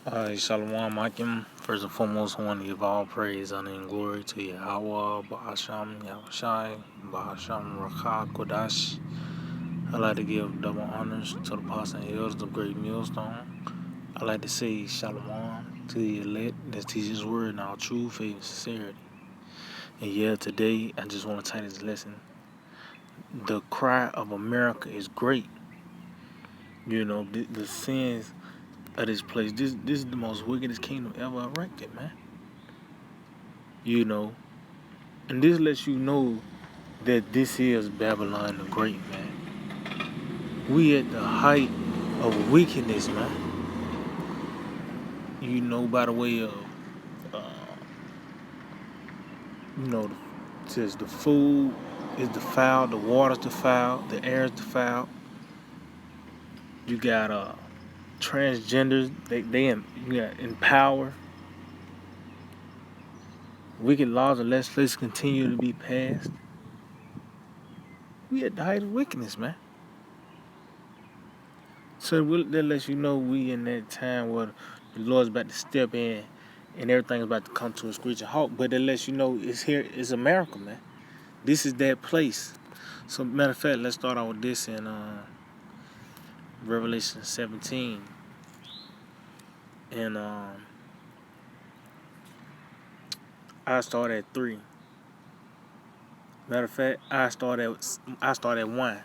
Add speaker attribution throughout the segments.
Speaker 1: Shalom Akim. First and foremost, I want to give all praise, honor, and glory to Yahweh, Ba'asham, Yahushai, Ba'asham, Rakha, Kodash. I like to give double honors to the apostles and elders of Great Millstone. I like to say Shalom to the elect that teach His word in all true faith and sincerity. And yeah, today I just want to title this lesson. The cry of America is great. You know, the sins of this place. This is the most wickedest kingdom ever erected, man. You know, and this lets you know that this is Babylon the Great, man. We at the height of wickedness, man. You know, by the way of, uh, you know, just the food is defiled, the water's defiled, the air's defiled. You got transgenders, you got in power. Wicked laws and legislation continue to be passed. We at the height of wickedness, man. So that lets you know we in that time where the Lord's about to step in and everything's about to come to a screeching halt. But it lets you know it's America, man. This is that place. So matter of fact, let's start out with this in Revelation 17. And I start at 3. Matter of fact, I start at 1.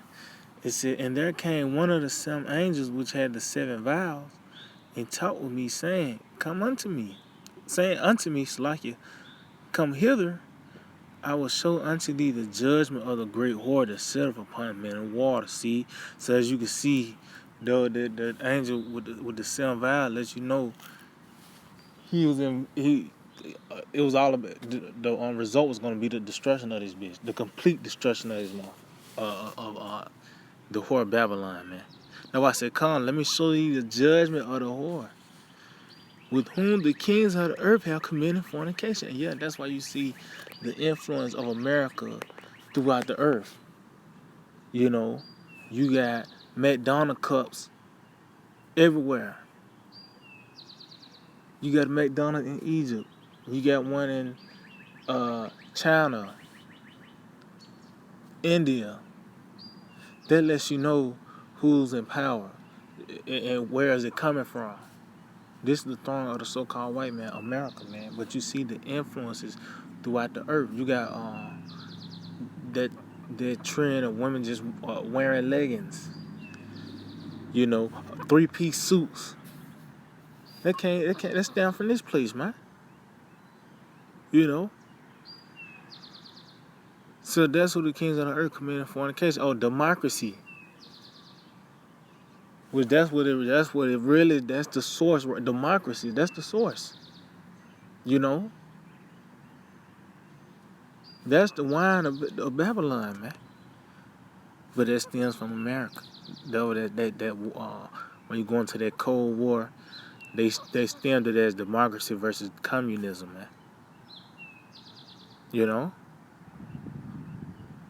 Speaker 1: It said, and there came one of the 7 angels which had the 7 vials, and talked with me, saying, Come unto me, saying unto me, Slakia, come hither, I will show unto thee the judgment of the great whore that sitteth upon men and water. See, so as you can see, the angel with the 7 vials lets you know it was all about the result was going to be the destruction of this bitch, the complete destruction of his mouth, of the whore of Babylon, man. Now I said, come, let me show you the judgment of the whore, with whom the kings of the earth have committed fornication. And yeah, that's why you see the influence of America throughout the earth. You know, you got McDonald's cups everywhere. You got McDonald's in Egypt. You got one in China, India. That lets you know who's in power and where is it coming from. This is the throne of the so-called white man, America, man. But you see the influences throughout the earth. You got that trend of women just wearing leggings. You know, 3-piece suits. That's down from this place, man. You know. So that's who the kings of the earth committed fornication. Oh, democracy. Which that's what it really, that's the source. Democracy, that's the source. You know? That's the wine of Babylon, man. But that stems from America. Though when you go into that Cold War, they stemmed it as democracy versus communism, man. You know?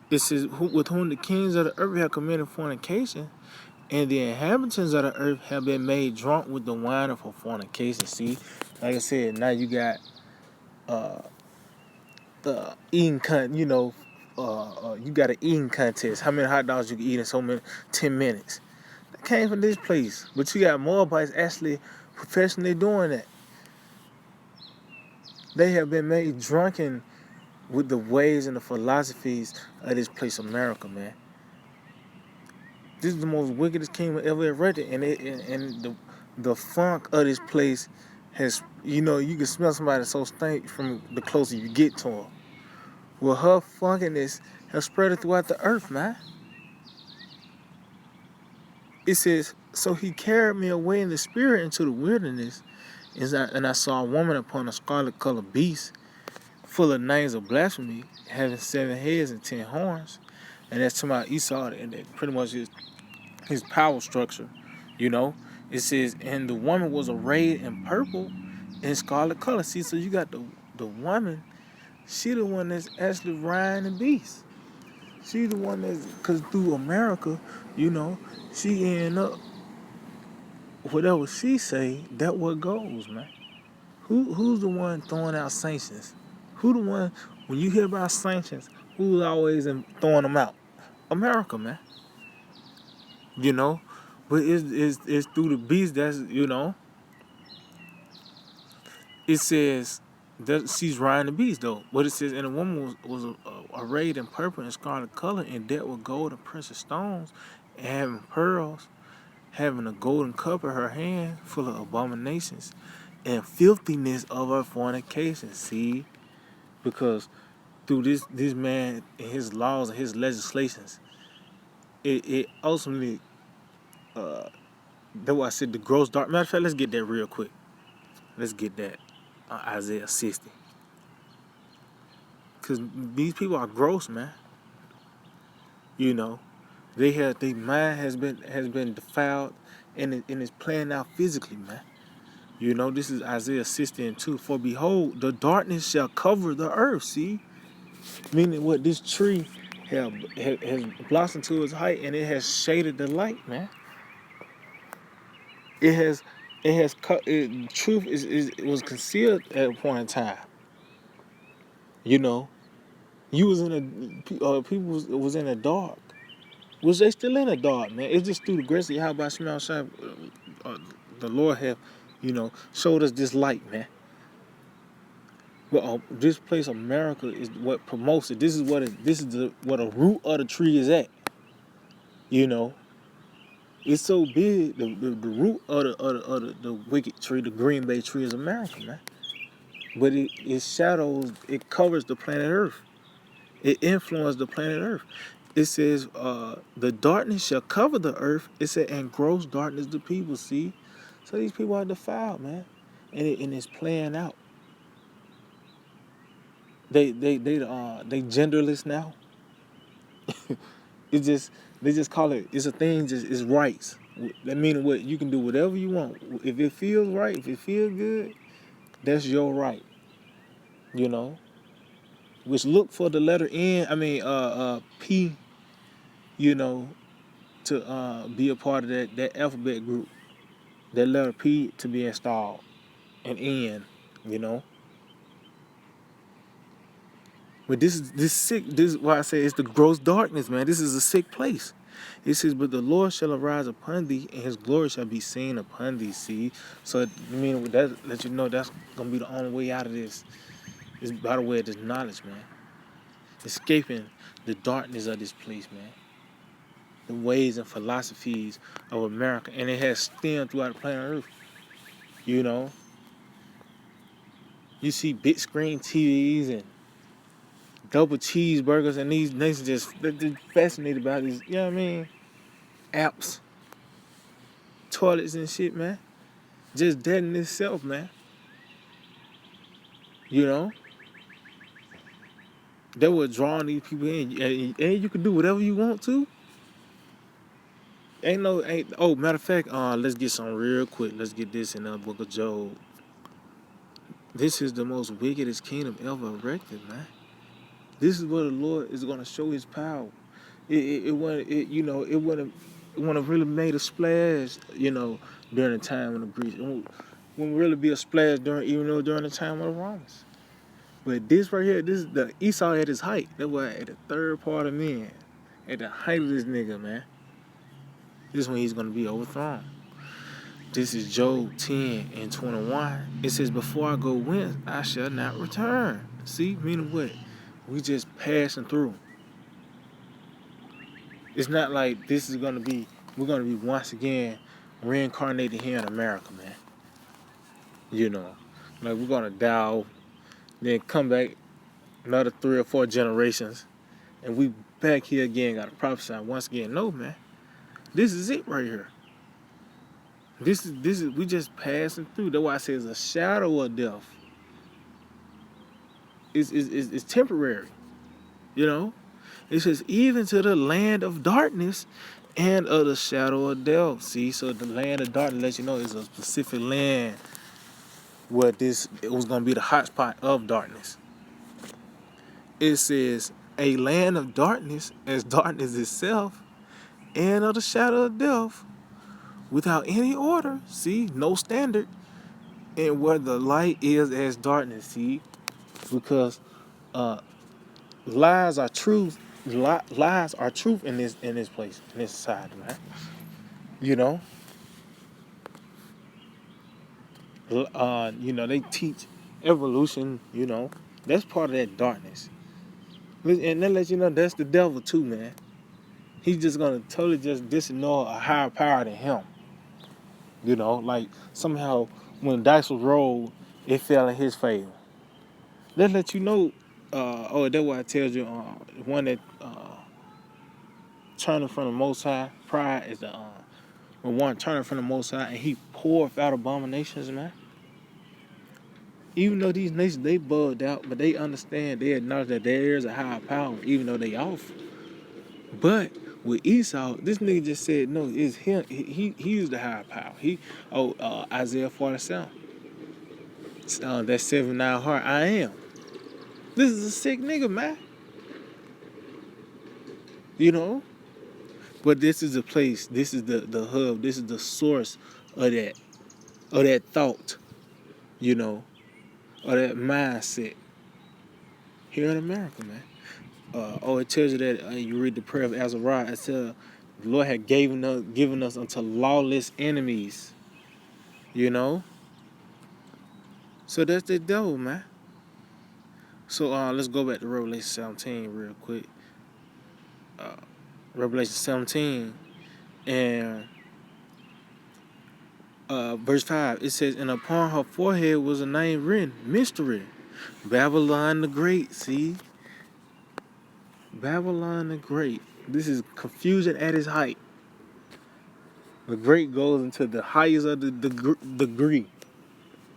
Speaker 1: It says, with whom the kings of the earth have committed fornication, and the inhabitants of the earth have been made drunk with the wine of her fornication. See, like I said, now you got eating you got an eating contest. How many hot dogs you can eat in 10 minutes? That came from this place. But you got Moabites actually professionally doing that. They have been made drunken with the ways and the philosophies of this place, America, man. This is the most wickedest kingdom ever erected, and the funk of this place has, you can smell somebody so stink from the closer you get to them. Well, her funkiness has spread it throughout the earth, man. It says, so he carried me away in the spirit into the wilderness, and I saw a woman upon a scarlet-colored beast, full of names of blasphemy, having 7 heads and 10 horns. And that's to my Esau, and that pretty much his power structure, you know. It says, and the woman was arrayed in purple and scarlet color. See, so you got the woman, she the one that's actually riding the beast. She the one that's, because through America, she end up whatever she say, that what goes, man. Who's the one throwing out sanctions? Who the one when you hear about sanctions? Who's always throwing them out? America, man. You know, but it's through the beast that's It says that she's riding the beast though. But it says, and the woman was arrayed in purple and scarlet color, and decked with gold and precious stones, and having pearls, having a golden cup in her hand, full of abominations and filthiness of her fornication. See, because through this man and his laws and his legislations, it ultimately that's why I said the gross dark. Matter of fact, let's get that real quick. Let's get that Isaiah 60. Because these people are gross, man. You know, their mind has been defiled, and it's playing out physically, man. You know, this is Isaiah 60 and 2. For behold, the darkness shall cover the earth. See, meaning what this tree has blossomed to its height, and it has shaded the light, man. Truth was concealed at a point in time. You know, you was in people was in the dark. Was they still in the dark, man? It's just through the grace of Yahweh Shemel Shai, the Lord have, showed us this light, man. But this place, America, is what promotes it. This is what the root of the tree is at. You know, it's so big. The root of the wicked tree, the Green Bay tree, is America, man. But it shadows, it covers the planet Earth. It influences the planet Earth. It says, the darkness shall cover the earth. It said, and gross darkness the people. See, so these people are defiled, man, and it's playing out. They genderless now. They just call it. It's a thing. It's rights. That means what you can do whatever you want. If it feels right, if it feels good, that's your right. You know. Which look for the letter N. P. You know, to be a part of that alphabet group. That letter P to be installed, and N. You know. But this is sick. This is why I say it's the gross darkness, man. This is a sick place. It says, but the Lord shall arise upon thee, and his glory shall be seen upon thee. See? So, that let you know that's going to be the only way out of this. Is by the way of this knowledge, man. Escaping the darkness of this place, man. The ways and philosophies of America. And it has stemmed throughout the planet Earth. You know? You see big screen TVs and double cheeseburgers, and these nations they're fascinated about these, you know what I mean? Apps, toilets and shit, man. Just that in itself, man. You know? That was drawing these people in. And you can do whatever you want to. Matter of fact, let's get some real quick. Let's get this in the book of Job. This is the most wickedest kingdom ever erected, man. This is where the Lord is going to show his power. It wouldn't have really made a splash, during the time of the Greeks. It wouldn't really be a splash during the time of the Romans. But this right here, this is the Esau at his height. That's why at the third part of men, at the height of this nigga, man. This is when he's going to be overthrown. This is Job 10 and 21. It says, before I go whence, I shall not return. See, meaning what? We just passing through. It's not like we're going to be once again reincarnated here in America, man. You know, like we're going to die, then come back another 3 or 4 generations, and we back here again, got to prophesy once again. No, man. This is it right here. This is we just passing through. That's why I say it's a shadow of death. It's temporary. You know? It says, even to the land of darkness and of the shadow of death. See, so the land of darkness lets you know it's a specific land where it was going to be the hot spot of darkness. It says, a land of darkness as darkness itself and of the shadow of death, without any order. See, no standard. And where the light is as darkness. See, because uh, lies are truth. Lies are truth in this place, in this society, man. You know, they teach evolution. That's part of that darkness. And that lets you know that's the devil too, man. He's just gonna totally just disignore a higher power than him. Like somehow when dice was rolled, it fell in his favor. That let you know. That's why it tells you one that turning from the Most High. Pride is the when one turning from the Most High and he poureth out abominations, man. Even though these nations they bugged out, but they understand, they acknowledge that there is a higher power, even though they off. But with Esau, this nigga just said no, it's him. He is the higher power. Isaiah 47. That 7-9 heart, I am. This is a sick nigga, man. But this is the place, this is the hub, this is the source of that thought, or that mindset here in America, man. It tells you that you read the prayer of Azariah. It says the Lord had given us unto lawless enemies. So that's the devil, man. So let's go back to Revelation 17 real quick. Revelation 17 and verse 5. It says, and upon her forehead was a name written, Mystery, Babylon the Great. See, Babylon the Great. This is confusion at its height. The great goes into the highest of the degree.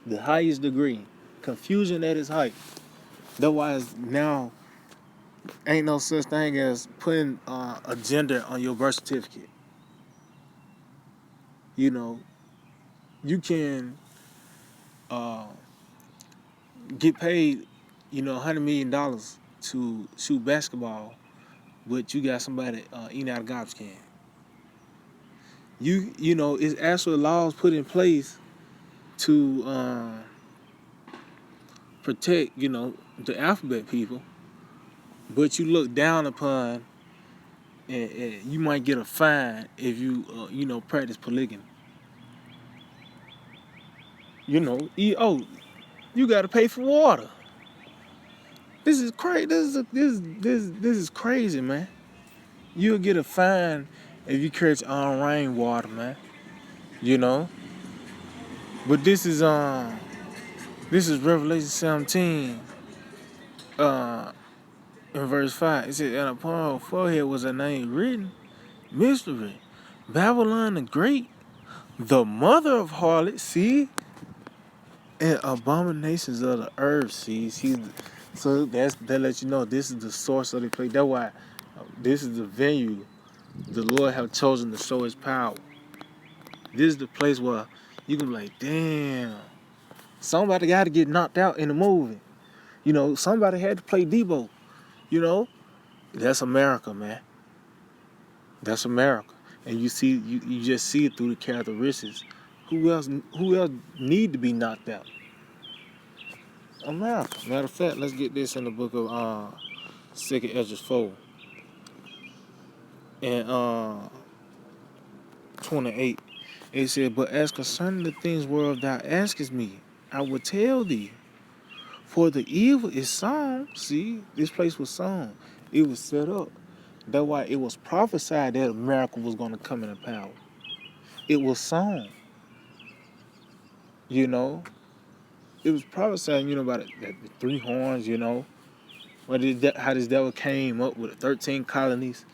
Speaker 1: The highest degree. Confusion at its height. That's why now ain't no such thing as putting a gender on your birth certificate. You can get paid, $100 million to shoot basketball, but you got somebody eating out of garbage can. It's actual laws put in place to protect, the alphabet people, but you look down upon, and you might get a fine if you, practice polygamy. You got to pay for water. This is crazy. This is crazy, man. You'll get a fine if you catch rainwater, man. But this is Revelation 17, in verse 5. It says, and upon her forehead was a name written, Mystery, Babylon the Great, the mother of harlots, see, and abominations of the earth, see. So that lets you know this is the source of the place. That's why this is the venue the Lord have chosen to show his power. This is the place where you can be like, damn, somebody got to get knocked out in the movie. Somebody had to play Debo. That's America, man. That's America. And you just see it through the characteristics. Who else need to be knocked out? America. Matter of fact, let's get this in the book of 2nd Ezra 4 and 28. It said, but as concerning the things whereof thou askest me, I will tell thee. For the evil is sown. See, this place was sown. It was set up. That's why it was prophesied that America was going to come into power. It was sown. It was prophesied, about the 3 horns, how this devil came up with the 13 colonies,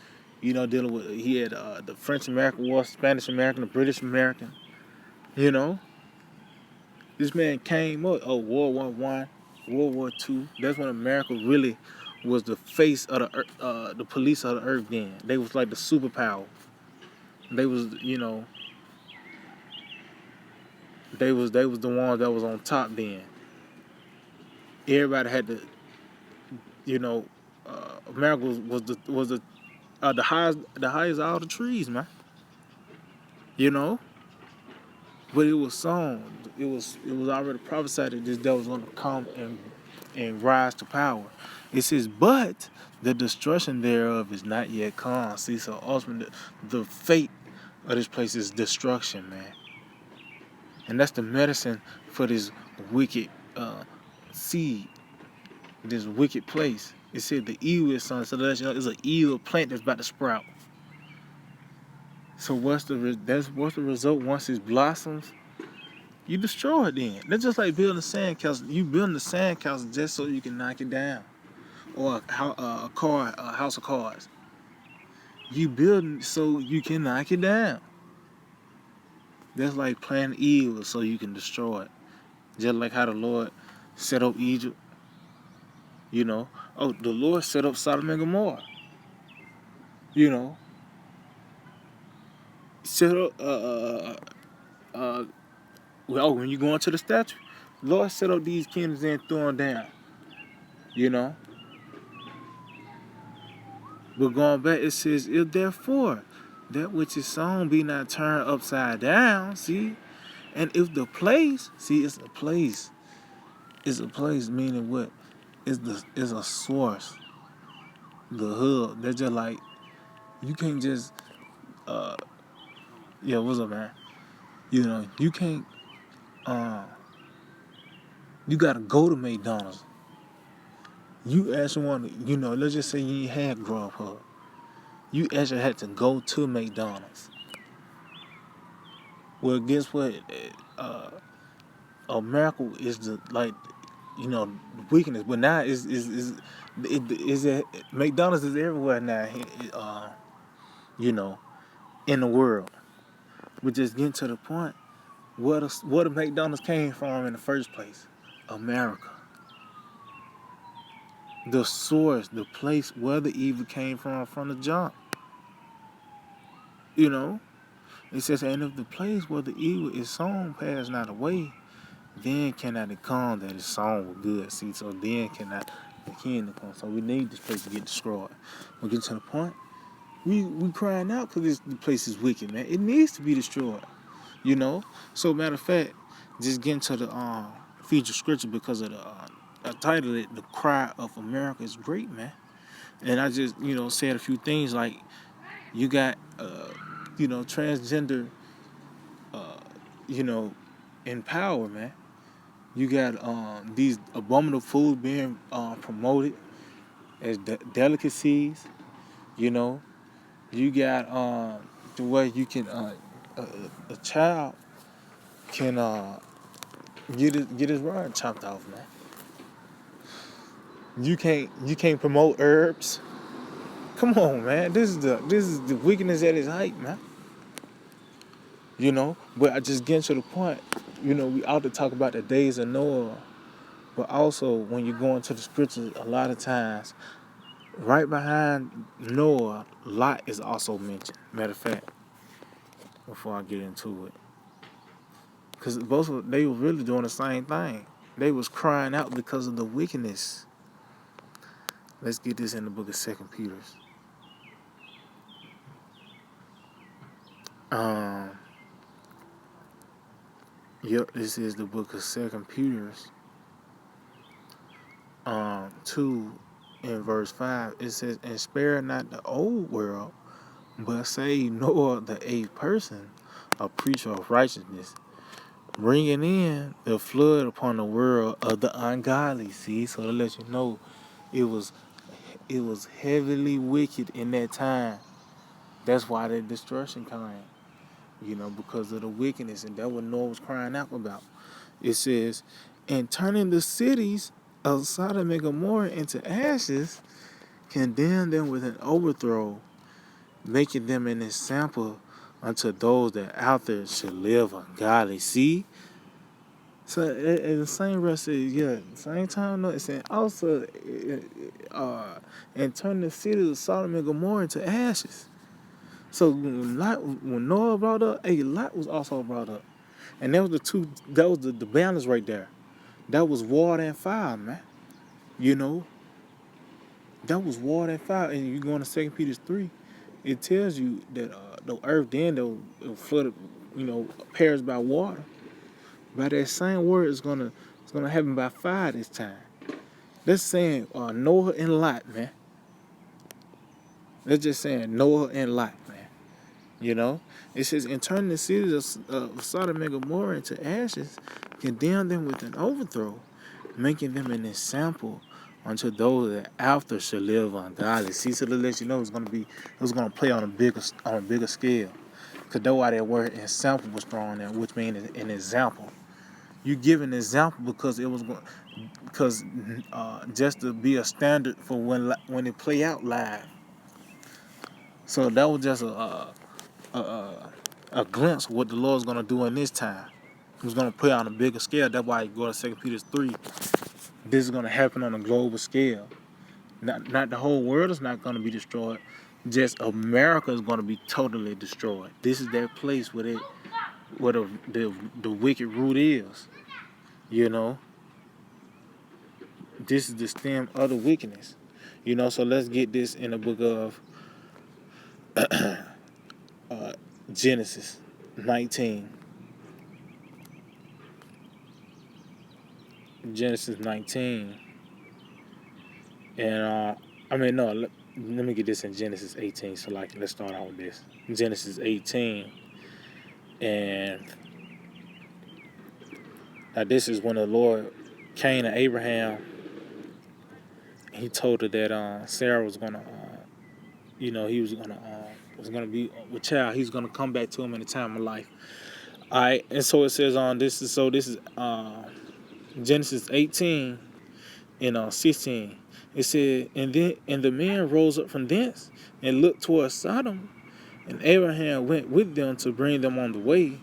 Speaker 1: dealing with, he had the French American War, Spanish American, the British American, This man came up, World War I, World War II. That's when America really was the face of the police of the earth then. They was like the superpower. They was, they was the ones that was on top then. Everybody had to, America was the highest of all the trees, man. But it was sown. It was already prophesied that this devil was going to come and rise to power. It says, but the destruction thereof is not yet come. See, so ultimately, the fate of this place is destruction, man. And that's the medicine for this wicked seed, this wicked place. It said the evil is sown, so that's, it's an evil plant that's about to sprout. So what's the result once it blossoms? You destroy it then. That's just like building a sandcastle. You building a sandcastle just so you can knock it down. Or a house of cards. You building so you can knock it down. That's like planting evil so you can destroy it. Just like how the Lord set up Egypt. You know. Oh, the Lord set up Sodom and Gomorrah. You know. Set up well, when you go into the statue, the Lord set up these kingdoms and threw them down. You know. But going back, it says, if therefore that which is sown be not turned upside down, see? And if the place, see, it's a place. It's a place, meaning what? It's a source. The hub. They're just like, you can't just, yeah, what's up, man? You know, you can't, you gotta go to McDonald's. You actually want to, you know, let's just say you ain't had Grubhub. You actually had to go to McDonald's. Well, guess what? America is the, like, you know, weakness. But now is that McDonald's is everywhere now. You know, in the world. We're just getting to the point. Where the McDonald's came from in the first place? America. The source, the place where the evil came from the jump. You know, it says, and if the place where the evil is sown pass not away, then cannot it come that is sown with good. See, so then cannot the kingdom come. So we need this place to get destroyed. We get to the point. We crying out because the place is wicked, man. It needs to be destroyed. You know. So matter of fact, just getting to the feature scripture because of the title, the cry of America is great, man. And I just said a few things like you got transgender in power, man. You got these abominable foods being promoted as delicacies. You know, you got the way you can a child can get his rod chopped off, man. You can't promote herbs. Come on, man. This is the wickedness at its height, man. You know, but I just get to the point. You know, we ought to talk about the days of Noah, but also when you go into the scriptures, a lot of times, right behind Noah, Lot is also mentioned. Matter of fact, before I get into it, because they were really doing the same thing. They was crying out because of the wickedness. Let's get this in the book of 2 Peter. Yep, this is the book of 2 Peter. 2 in verse 5. It says, and spare not the old world, but save Noah the eighth person, a preacher of righteousness, bringing in the flood upon the world of the ungodly. See, so to let you know, it was heavily wicked in that time. That's why the destruction came, because of the wickedness, and that's what Noah was crying out about. It says, and turning the cities of Sodom and Gomorrah into ashes, condemn them with an overthrow, making them an example unto those that out there should live ungodly. See? So at the same verse says, same time, no, it's saying also, and turn the cities of Sodom and Gomorrah into ashes. So when Noah brought up, Lot was also brought up. And that was the balance right there. That was water and fire, man. That was water and fire. And you go into 2 Peter 3, it tells you that the earth then, it flooded perish by water. By that same word, it's gonna happen by fire this time. That's saying Noah and Lot, man. That's just saying Noah and Lot, man. It says, and turn the cities of Sodom and Gomorrah into ashes, condemn them with an overthrow, making them an example unto those that after shall live ungodly. See, so to let you know it's gonna play on a bigger scale. Because that's why that word example was thrown in, which means an example. You give an example because just to be a standard for when it play out live. So that was just a glimpse of what the Lord's gonna do in this time. He's gonna play on a bigger scale. That's why you go to 2 Peter 3. This is gonna happen on a global scale. Not the whole world is not gonna be destroyed. Just America is gonna be totally destroyed. This is that place where the wicked root is. This is the stem of the wickedness. So let's get this in the book of Genesis 19. Genesis 19. And let me get this in Genesis 18. So let's start out with this. Genesis 18. And now this is when the Lord came to Abraham. He told her that Sarah was gonna, he was gonna be with child. He's gonna come back to him in the time of life. All right, and so it says this is Genesis 18 and 16. It said, and the men rose up from thence and looked towards Sodom, and Abraham went with them to bring them on the way.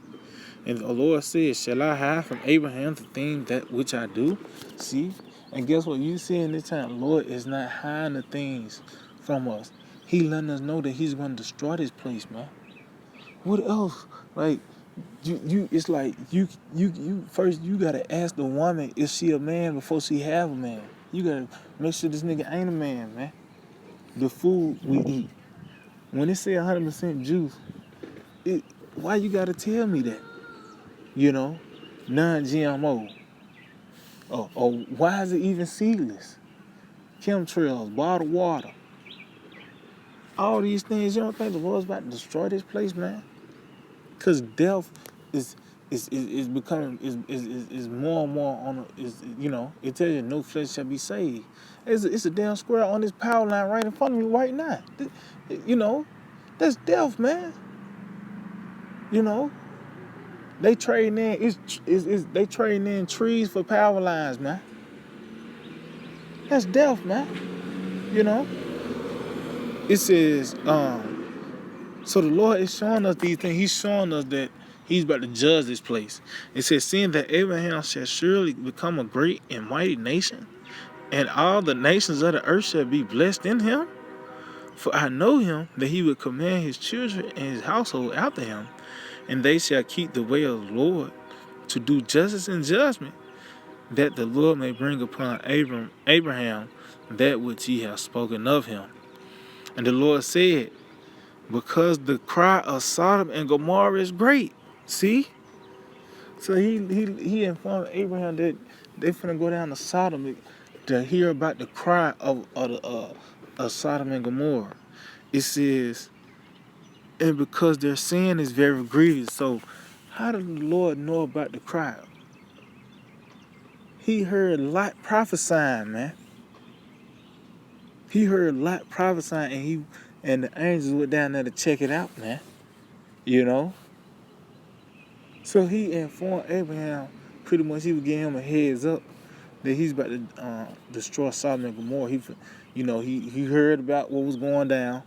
Speaker 1: And the Lord said, shall I hide from Abraham the thing that which I do? See? And guess what? You see in this time, the Lord is not hiding the things from us. He letting us know that he's going to destroy this place, man. What else? Like, it's like you first you gotta ask the woman, is she a man before she have a man? You gotta make sure this nigga ain't a man, man. The food we eat. When it say 100% juice, why you gotta tell me that? Non-GMO. Or why is it even seedless? Chemtrails, bottled water. All these things, you don't think the Lord's about to destroy this place, man? Because death is becoming is more and more on it tells you no flesh shall be saved. It's a damn squirrel on this power line right in front of me right now. That's death, man. They trading in they trading in trees for power lines, man. That's death, man. It says, so the Lord is showing us these things. He's showing us that he's about to judge this place. It says, seeing that Abraham shall surely become a great and mighty nation, and all the nations of the earth shall be blessed in him. For I know him, that he will command his children and his household after him, and they shall keep the way of the Lord, to do justice and judgment, that the Lord may bring upon Abraham that which he has spoken of him. And the Lord said, because the cry of Sodom and Gomorrah is great. See? So he informed Abraham that they finna go down to Sodom to hear about the cry of Sodom and Gomorrah. It says, and because their sin is very grievous. So how did the Lord know about the cry? He heard Lot prophesying, man. He heard Lot prophesying, and the angels went down there to check it out, man. So he informed Abraham, pretty much he was giving him a heads up that he's about to destroy Sodom and Gomorrah. He heard about what was going down,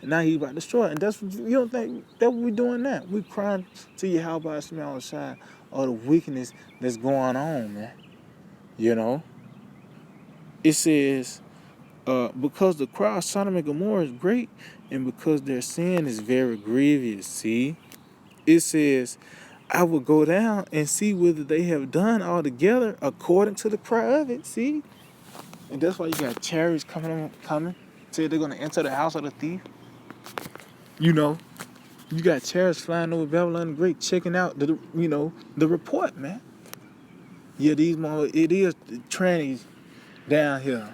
Speaker 1: and now he's about to destroy it. And that's what, you don't think that's what we're doing now? We're crying to Yahweh Shema Shai of the wickedness that's going on, man. It says, because the cry of Sodom and Gomorrah is great, and because their sin is very grievous. See? It says, I will go down and see whether they have done altogether according to the cry of it. See? And that's why you got chariots coming. Say they're going to enter the house of the thief. You got chariots flying over Babylon the Great, checking out the report, man. Yeah, it is trannies down here.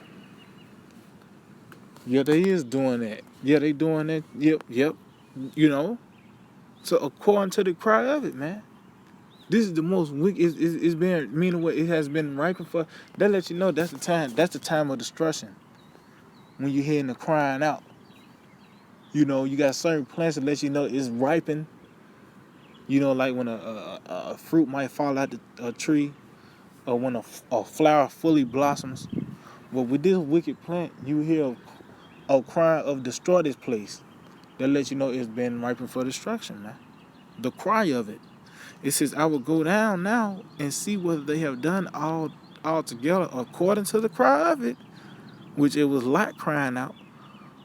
Speaker 1: Yeah, they is doing that. Yeah, they doing that. Yep. So according to the cry of it, man, this is the most wicked. It's been meaning what it has been ripened for. That lets you know that's the time. That's the time of destruction. When you hearing the crying out, you got certain plants that let you know it's ripened. Like when a fruit might fall out a tree, or when a flower fully blossoms. But with this wicked plant, you hear a cry of destroy this place. That lets you know it's been ripened for destruction, man. The cry of it. It says, I will go down now and see whether they have done all together according to the cry of it, which it was Lot crying out,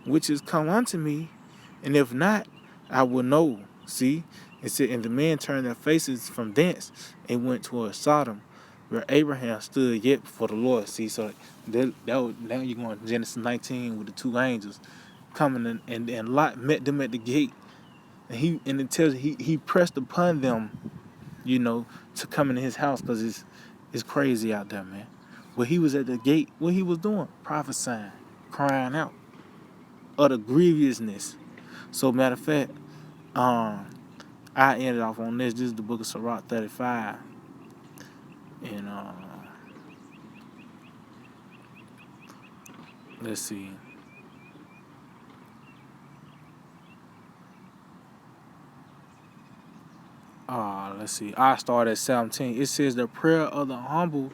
Speaker 1: which is come unto me, and if not, I will know. See? It said, and the men turned their faces from thence and went towards Sodom, where Abraham stood yet before the Lord. See, so now you're going to Genesis 19 with the two angels coming in, and Lot met them at the gate. And it tells he pressed upon them, to come into his house because it's crazy out there, man. But he was at the gate. What he was doing? Prophesying, crying out of the grievousness. So matter of fact, I ended off on this. This is the book of Sirach 35. And let's see. Let's see. I start at 17. It says the prayer of the humble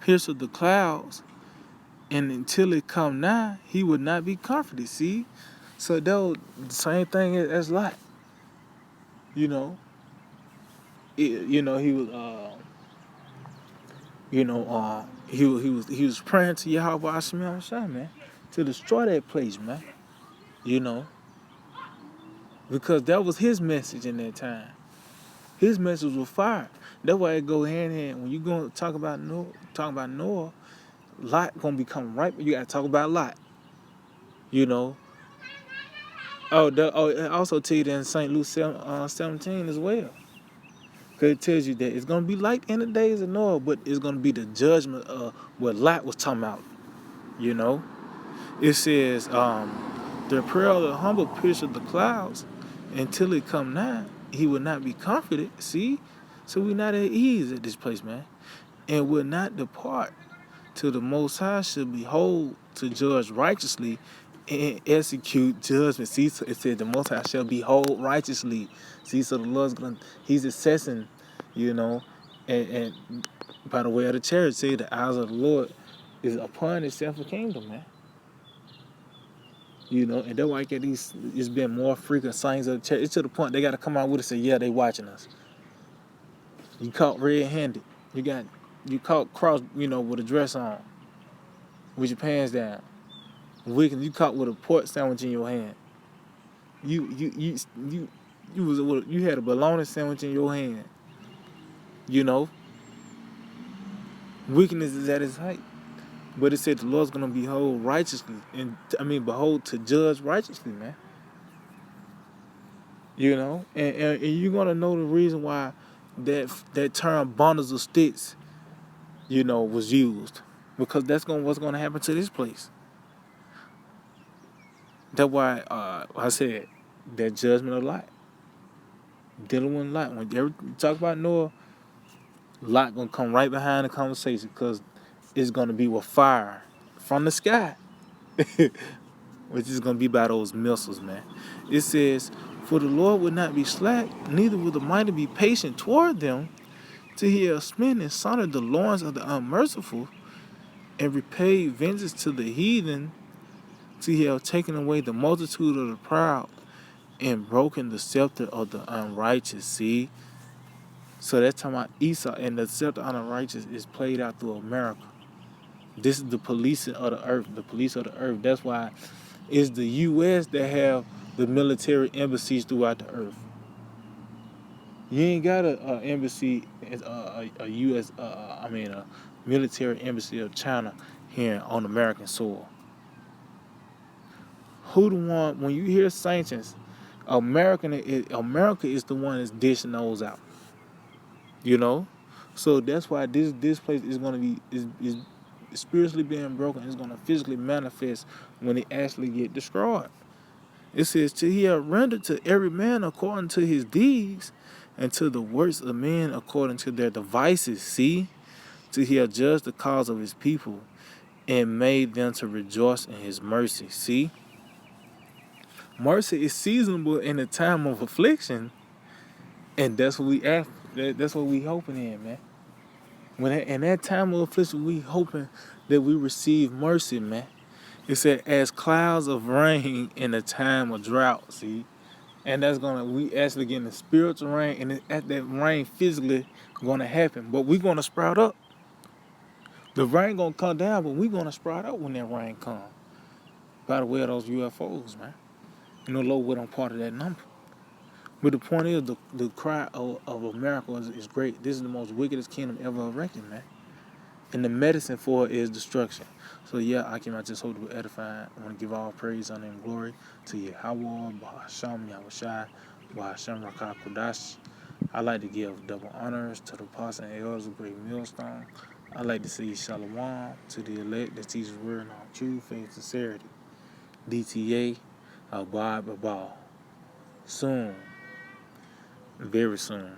Speaker 1: pierceth the clouds, and until it come nigh, he would not be comforted. See? So that was the same thing as Lot. He was he was praying to Yahweh Hashem, man, to destroy that place, man. Because that was his message in that time. His message was fire. That's why it go hand in hand. When you going to talk about Noah, Lot gonna become right. You gotta talk about Lot. It also tell you that in St. Luke 17 as well. Because it tells you that it's going to be like in the days of Noah, but it's going to be the judgment of what Lot was talking about. It says, the prayer of the humble pierceth the clouds until it come nigh. He will not be comforted. See? So we not at ease at this place, man. And will not depart till the Most High should behold to judge righteously and execute judgment. See, so it said the Most High shall behold righteously. See, so the Lord's he's assessing, and by the way of the church, say the eyes of the Lord is upon himself a kingdom, man. And that's why I get it's been more frequent signs of the church. It's to the point they got to come out with it and say, yeah, they watching us. You caught red-handed. You caught cross, with a dress on, with your pants down. You caught with a pork sandwich in your hand. You had a bologna sandwich in your hand. Wickedness is at its height. But it said the Lord's gonna behold righteously, behold to judge righteously, man. And you're gonna know the reason why that term bundles of sticks, was used, because that's what's gonna happen to this place. That's why I said that judgment of Lot. Dealing with Lot. When you talk about Noah, Lot gonna come right behind the conversation because it's gonna be with fire from the sky, which is gonna be by those missiles, man. It says, "For the Lord would not be slack, neither will the mighty be patient toward them, till he have smitten and sundered the loins of the unmerciful, and repaid vengeance to the heathen, till he have taken away the multitude of the proud, and broken the scepter of the unrighteous." See? So that's talking about Esau, and the scepter of the unrighteous is played out through America. This is the policing of the earth, the police of the earth. That's why it's the U.S. that have the military embassies throughout the earth. You ain't got a embassy, a U.S. A military embassy of China here on American soil. Who the one when you hear sanctions? America is the one that's dishing those out. You know, so that's why this place is gonna be is spiritually being broken. It's gonna physically manifest when it actually get destroyed. It says, "To he have rendered to every man according to his deeds, and to the works of men according to their devices." See, to he have judged the cause of his people, and made them to rejoice in his mercy. See, mercy is seasonable in the time of affliction, and that's what we ask. That's what we hoping in, man. In that time of affliction, we hoping that we receive mercy, man. It said, as clouds of rain in a time of drought. See, and we actually getting the spiritual rain, and at that rain physically gonna happen, but we gonna sprout up. The rain gonna come down, but we gonna sprout up when that rain come. By the way of those UFOs, man. You know, Lord, we don't part of that number. But the point is, the cry of America is great. This is the most wickedest kingdom ever erected, man. And the medicine for it is destruction. So yeah, I just hope to be edifying. I want to give all praise, honor, and glory to Yahweh, Bahasham, Yahushai, Bahasham, Rakah, Kodash. I like to give double honors to the apostles and elders of Great Millstone. I like to say Shalom to the elect that teaches word and all truth, faith, sincerity. DTA, Abad Babal. Soon, very soon.